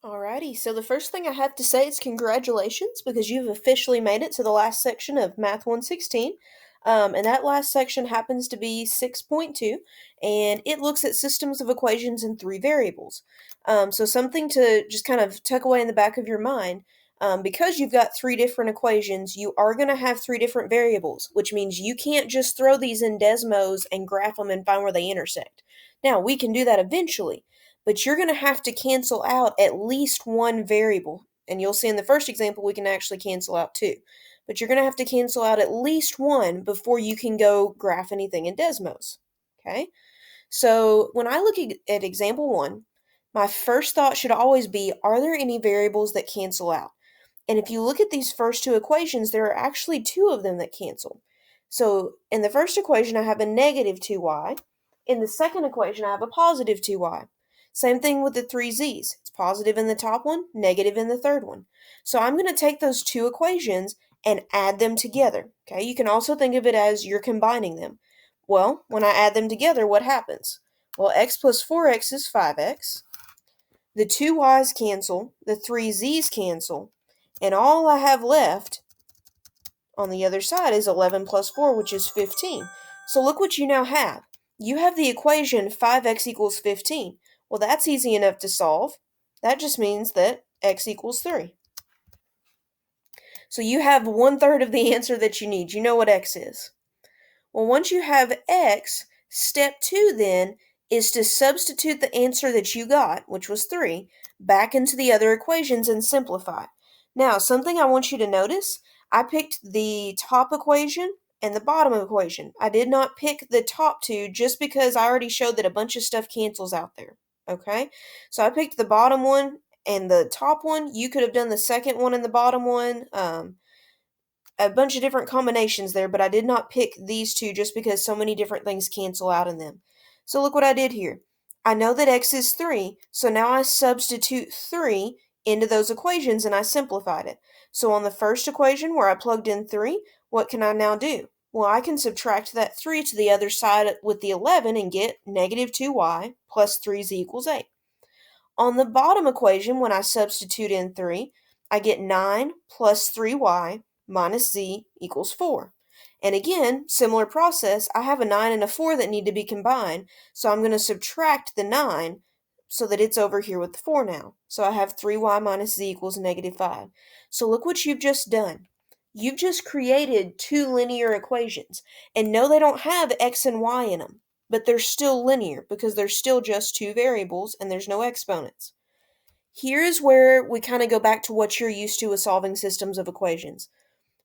Alrighty, so the first thing I have to say is congratulations because you've officially made it to the last section of Math 116. And that last section happens to be 6.2, and it looks at systems of equations in three variables. So something to just kind of tuck away in the back of your mind. Because you've got three different equations, you are going to have three different variables, which means you can't just throw these in Desmos and graph them and find where they intersect. Now, we can do that eventually, but you're going to have to cancel out at least one variable. And you'll see in the first example, we can actually cancel out two. But you're going to have to cancel out at least one before you can go graph anything in Desmos. Okay? So when I look at example one, my first thought should always be, are there any variables that cancel out? And if you look at these first two equations, there are actually two of them that cancel. So in the first equation, I have a negative 2y. In the second equation, I have a positive 2y. Same thing with the three z's. It's positive in the top one, negative in the third one. So I'm going to take those two equations and add them together. Okay, you can also think of it as you're combining them. Well, when I add them together, what happens? Well, x plus 4x is 5x. The two y's cancel, the three z's cancel, and all I have left on the other side is 11 plus 4, which is 15. So look what you now have. You have the equation 5x equals 15. Well, that's easy enough to solve. That just means that x equals 3. So you have 1/3 of the answer that you need. You know what x is. Well, once you have x, step 2 then is to substitute the answer that you got, which was 3, back into the other equations and simplify. Now, something I want you to notice, I picked the top equation and the bottom equation. I did not pick the top two just because I already showed that a bunch of stuff cancels out there. Okay? So I picked the bottom one and the top one. You could have done the second one and the bottom one. A bunch of different combinations there, but I did not pick these two just because so many different things cancel out in them. So look what I did here. I know that x is 3, so now I substitute 3 into those equations and I simplified it. So on the first equation where I plugged in 3, what can I now do? Well, I can subtract that 3 to the other side with the 11 and get negative 2y plus 3z equals 8. On the bottom equation, when I substitute in 3, I get 9 plus 3y minus z equals 4. And again, similar process, I have a 9 and a 4 that need to be combined, so I'm going to subtract the 9 so that it's over here with the 4 now. So I have 3y minus z equals negative 5. So look what you've just done. You've just created two linear equations, and no, they don't have x and y in them, but they're still linear because they're still just two variables and there's no exponents. Here's where we kind of go back to what you're used to with solving systems of equations.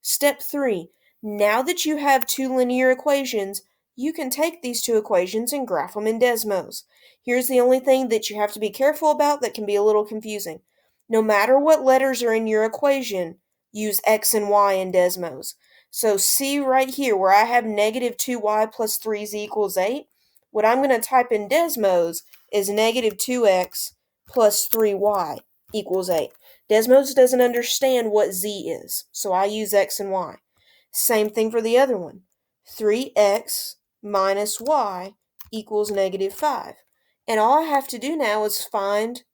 Step 3. Now that you have two linear equations, you can take these two equations and graph them in Desmos. Here's the only thing that you have to be careful about that can be a little confusing. No matter what letters are in your equation, use x and y in Desmos. So see right here where I have negative 2y plus 3z equals 8? What I'm going to type in Desmos is negative 2x plus 3y equals 8. Desmos doesn't understand what z is, so I use x and y. Same thing for the other one. 3x minus y equals negative 5. And all I have to do now is find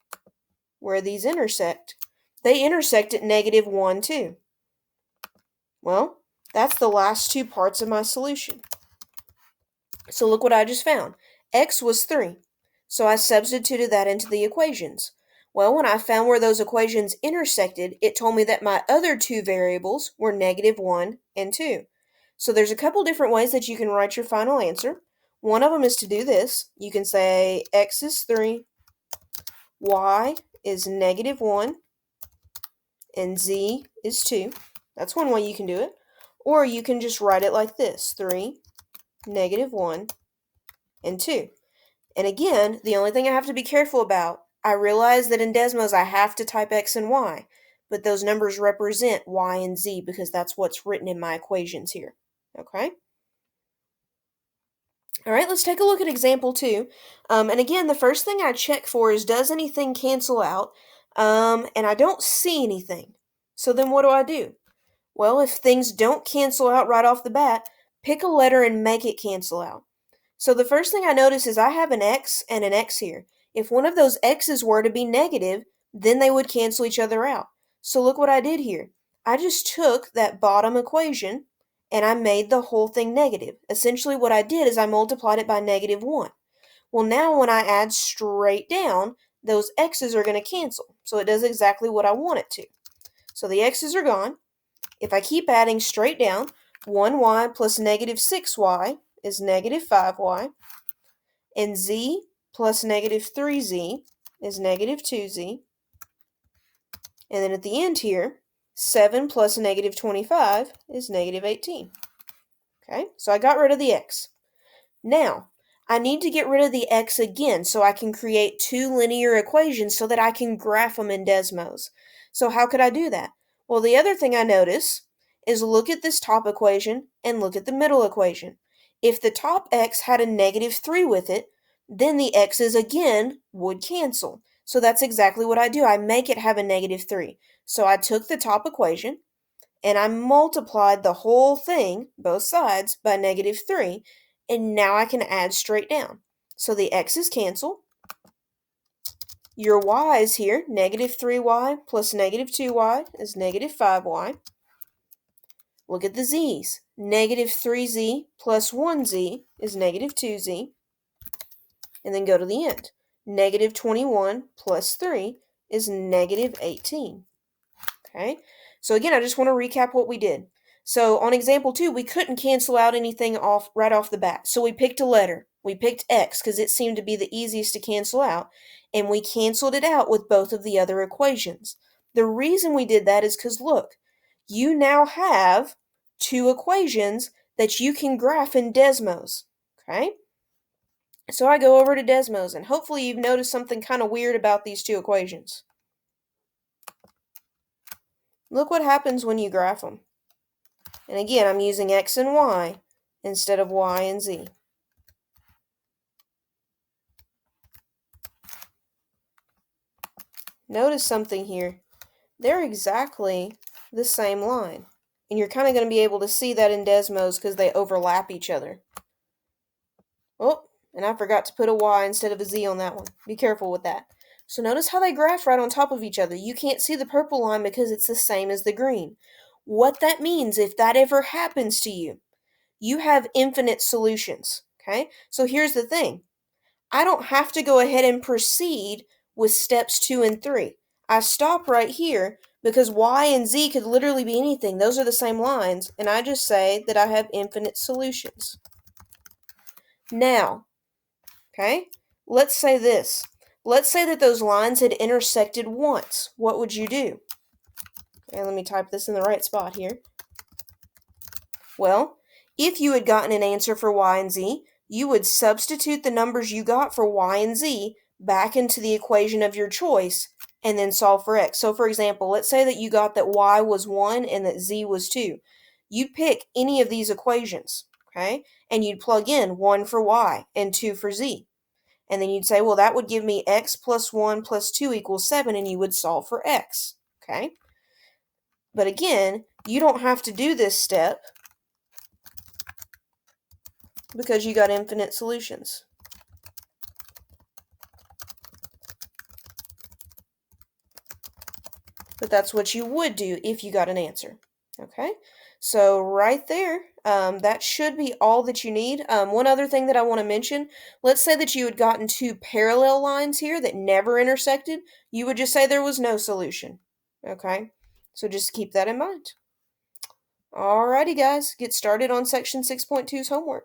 where these intersect. They intersect at negative 1, 2. Well, that's the last two parts of my solution. So look what I just found. X was 3, so I substituted that into the equations. Well, when I found where those equations intersected, it told me that my other two variables were negative 1 and 2. So there's a couple different ways that you can write your final answer. One of them is to do this. You can say x is 3, y is negative 1, and z is 2. That's one way you can do it. Or you can just write it like this, 3, negative 1, and 2. And again, the only thing I have to be careful about, I realize that in Desmos I have to type x and y, but those numbers represent y and z because that's what's written in my equations here. Okay? All right, let's take a look at example 2. And again, the first thing I check for is, does anything cancel out? And I don't see anything. So then what do? Well, if things don't cancel out right off the bat, pick a letter and make it cancel out. So the first thing I notice is I have an x and an x here. If one of those x's were to be negative, then they would cancel each other out. So look what I did here. I just took that bottom equation and I made the whole thing negative. Essentially what I did is I multiplied it by -1. Well, now when I add straight down, those x's are going to cancel. So it does exactly what I want it to. So the x's are gone. If I keep adding straight down, 1y plus -6y is -5y, and z plus -3z is -2z, and then at the end here, 7 plus -25 is -18. Okay, so I got rid of the x. Now, I need to get rid of the x again so I can create two linear equations so that I can graph them in Desmos. So how could I do that? Well, the other thing I notice is look at this top equation and look at the middle equation. If the top x had a -3 with it, then the x's again would cancel. So that's exactly what I do. I make it have a -3. So I took the top equation and I multiplied the whole thing, both sides, by -3, and now I can add straight down. So the x's cancel. Your y's here, -3y plus -2y is -5y. Look at the z's. -3z plus 1z is -2z. And then go to the end. -21 plus 3 is -18. Okay, so again, I just want to recap what we did. So on example 2, we couldn't cancel out anything right off the bat. So we picked a letter. We picked x because it seemed to be the easiest to cancel out, and we canceled it out with both of the other equations. The reason we did that is because look, you now have two equations that you can graph in Desmos. Okay? So I go over to Desmos, and hopefully you've noticed something kind of weird about these two equations. Look what happens when you graph them. And again, I'm using x and y instead of y and z. Notice something here. They're exactly the same line. And you're kind of going to be able to see that in Desmos because they overlap each other. Oh, and I forgot to put a y instead of a z on that one. Be careful with that. So notice how they graph right on top of each other. You can't see the purple line because it's the same as the green. What that means, if that ever happens to you, you have infinite solutions. Okay? So here's the thing. I don't have to go ahead and proceed with steps 2 and 3. I stop right here because y and z could literally be anything. Those are the same lines, and I just say that I have infinite solutions. Now, okay, let's say this. Let's say that those lines had intersected once. What would you do? Okay, let me type this in the right spot here. Well, if you had gotten an answer for y and z, you would substitute the numbers you got for y and z back into the equation of your choice and then solve for x. So for example, let's say that you got that y was 1 and that z was 2. You'd pick any of these equations, okay? And you'd plug in 1 for y and 2 for z. And then you'd say, well, that would give me x plus 1 plus 2 equals 7, and you would solve for x, okay? But again, you don't have to do this step because you got infinite solutions. But that's what you would do if you got an answer. Okay, so right there, that should be all that you need. One other thing that I want to mention, let's say that you had gotten two parallel lines here that never intersected, you would just say there was no solution. Okay, so just keep that in mind. Alrighty guys, get started on section 6.2's homework.